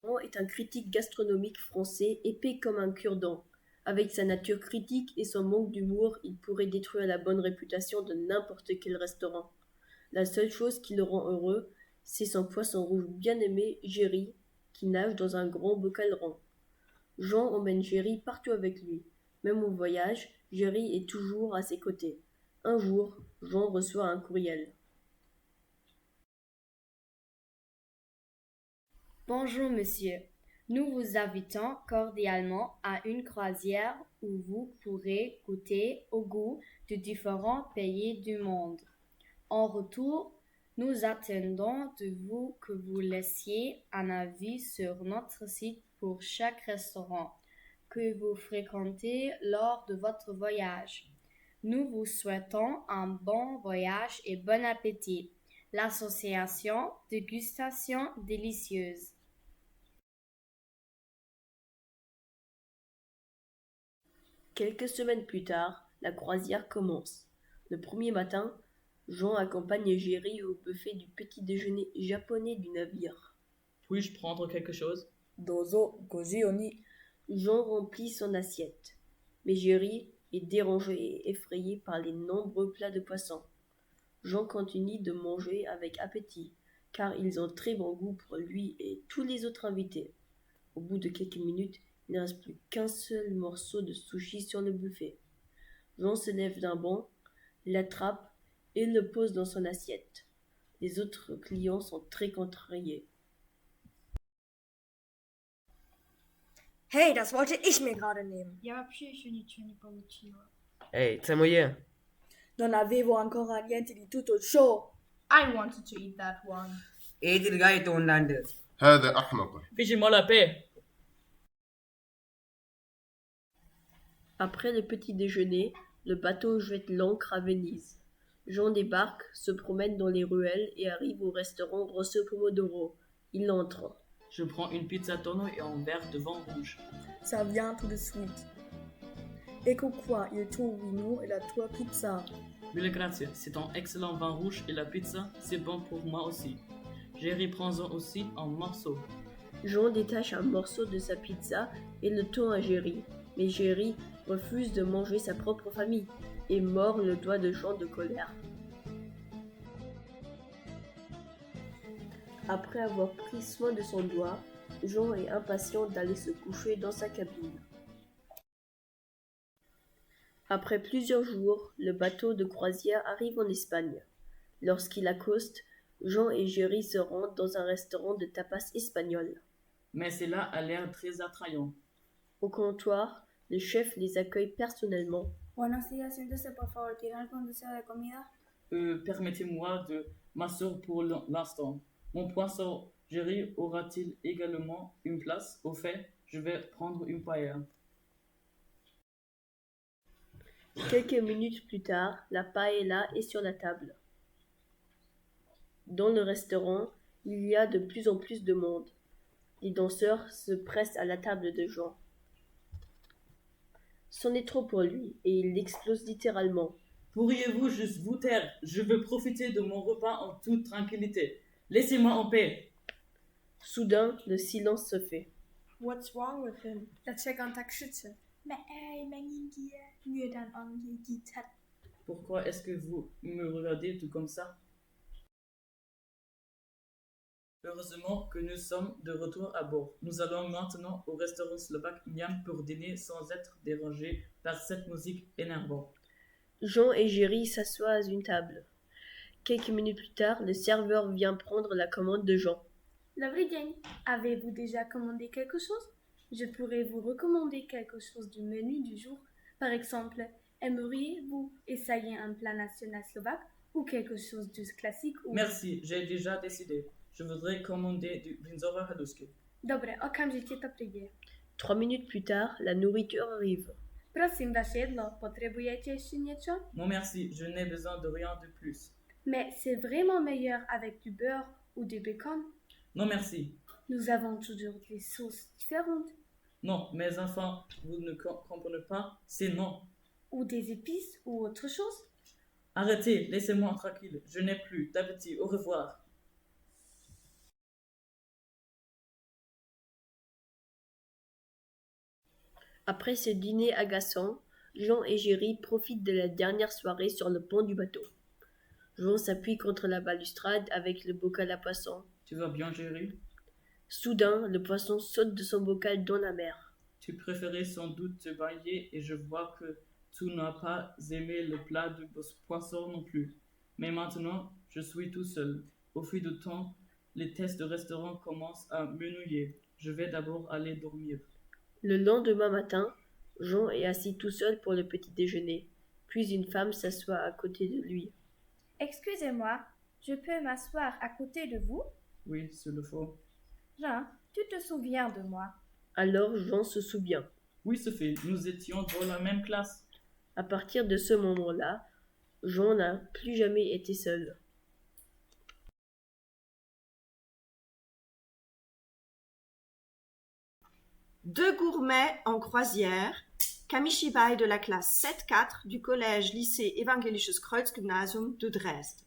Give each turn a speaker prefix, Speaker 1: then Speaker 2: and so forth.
Speaker 1: Laurent est un critique gastronomique français épais comme un cure-dent. Avec sa nature critique et son manque d'humour, il pourrait détruire la bonne réputation de n'importe quel restaurant. La seule chose qui le rend heureux, c'est son poisson rouge bien-aimé, Jerry, qui nage dans un grand bocal rond. Jean emmène Jerry partout avec lui. Même au voyage, Jerry est toujours à ses côtés. Un jour, Jean reçoit un courriel.
Speaker 2: Bonjour monsieur, nous vous invitons cordialement à une croisière où vous pourrez goûter au goût de différents pays du monde. En retour, nous attendons de vous que vous laissiez un avis sur notre site pour chaque restaurant que vous fréquentez lors de votre voyage. Nous vous souhaitons un bon voyage et bon appétit. L'association Dégustation délicieuse.
Speaker 1: Quelques semaines plus tard, la croisière commence. Le premier matin, Jean accompagne Jerry au buffet du petit déjeuner japonais du navire.
Speaker 3: Puis-je prendre quelque chose?
Speaker 4: Dozo goji ni.
Speaker 1: Jean remplit son assiette. Mais Jerry est dérangé et effrayé par les nombreux plats de poisson. Jean continue de manger avec appétit, car ils ont très bon goût pour lui et tous les autres invités. Au bout de quelques minutes, il ne reste plus qu'un seul morceau de sushi sur le buffet. Jean se lève d'un bond, l'attrape et le pose dans son assiette. Les autres clients sont très contrariés.
Speaker 4: Hey, das wollte ich mir gerade nehmen.
Speaker 5: Ja, вообще еще ничего не получила.
Speaker 6: Ehi, sei moglie?
Speaker 4: Non avevo ancora niente di tutto ciò.
Speaker 5: I wanted to eat that one.
Speaker 7: ايه دي رجعت هولندا.
Speaker 8: هذا أحمق.
Speaker 3: Fais-moi la paix.
Speaker 1: Après le petit déjeuner, le bateau jette l'ancre à Venise. Jean débarque, se promène dans les ruelles et arrive au restaurant Rosso Pomodoro. Il entre.
Speaker 3: Je prends une pizza tonno et un verre de vin rouge.
Speaker 4: Ça vient tout de suite. Ecco qua il tuo vino e la tua pizza.
Speaker 3: Mille grazie, c'est un excellent vin rouge et la pizza, c'est bon pour moi aussi. Jerry prends-en aussi un morceau.
Speaker 1: Jean détache un morceau de sa pizza et le tend à Jerry. Mais Jerry refuse de manger sa propre famille et mord le doigt de Jean de colère. Après avoir pris soin de son doigt, Jean est impatient d'aller se coucher dans sa cabine. Après plusieurs jours, le bateau de croisière arrive en Espagne. Lorsqu'il accoste, Jean et Jerry se rendent dans un restaurant de tapas espagnol.
Speaker 3: Mais cela a l'air très attrayant.
Speaker 1: Au comptoir, le chef les accueille personnellement.
Speaker 5: Buenos días, siéntese por favor, ¿tiene algún deseo de comida?
Speaker 3: Permettez-moi de m'asseoir pour l'instant. Mon poisson Jerry aura-t-il également une place? Au fait, je vais prendre une paella.
Speaker 1: Quelques minutes plus tard, la paella est sur la table. Dans le restaurant, il y a de plus en plus de monde. Les danseurs se pressent à la table de Jean. C'en est trop pour lui, et il explose littéralement.
Speaker 3: Pourriez-vous juste vous taire? Je veux profiter de mon repas en toute tranquillité. Laissez-moi en paix.
Speaker 1: Soudain, le silence se fait.
Speaker 4: What's wrong with him?
Speaker 5: Dlaczego on tak krzyczy? Mieux dan on je gitar.
Speaker 3: Pourquoi est-ce que vous me regardez tout comme ça? Heureusement que nous sommes de retour à bord. Nous allons maintenant au restaurant slovaque Miam pour dîner sans être dérangés par cette musique énervante.
Speaker 1: Jean et Jerry s'assoient à une table. Quelques minutes plus tard, le serveur vient prendre la commande de Jean.
Speaker 5: Dobry dzień. Avez-vous déjà commandé quelque chose? Je pourrais vous recommander quelque chose du menu du jour. Par exemple, aimeriez-vous essayer un plat national slovaque ou quelque chose de classique ou...
Speaker 3: Merci, j'ai déjà décidé. Je voudrais commander du brinzowe haluski.
Speaker 5: Dobre, okamžite to príde.
Speaker 1: 3 minutes plus tard, la nourriture arrive.
Speaker 5: Prosím, vaše jedlo. Potrebujete ešte niečo?
Speaker 3: Non merci, je n'ai besoin de rien de plus.
Speaker 5: Mais c'est vraiment meilleur avec du beurre ou du bacon.
Speaker 3: Non merci.
Speaker 5: Nous avons toujours des sauces différentes.
Speaker 3: Non, mes enfants, vous ne comprenez pas, c'est non.
Speaker 5: Ou des épices ou autre chose.
Speaker 3: Arrêtez, laissez-moi tranquille, je n'ai plus d'appétit, au revoir.
Speaker 1: Après ce dîner agaçant, Jean et Géry profitent de la dernière soirée sur le pont du bateau. Jean s'appuie contre la balustrade avec le bocal à poisson.
Speaker 3: Tu vas bien, Géry?
Speaker 1: Soudain, le poisson saute de son bocal dans la mer.
Speaker 3: Tu préférais sans doute te baigner et je vois que tu n'as pas aimé le plat de poisson non plus. Mais maintenant, je suis tout seul. Au fil du temps, les tests de restaurant commencent à m'ennuyer. Je vais d'abord aller dormir.
Speaker 1: Le lendemain matin, Jean est assis tout seul pour le petit déjeuner. Puis une femme s'assoit à côté de lui.
Speaker 6: Excusez-moi, je peux m'asseoir à côté de vous?
Speaker 3: Oui, c'est le faux.
Speaker 6: Jean, tu te souviens de moi?
Speaker 1: Alors Jean se souvient.
Speaker 3: Oui, Sophie, nous étions dans la même classe.
Speaker 1: À partir de ce moment-là, Jean n'a plus jamais été seul.
Speaker 8: Deux gourmets en croisière, Kamishibai de la classe 7-4 du collège-lycée Evangelisches Kreuzgymnasium de Dresde.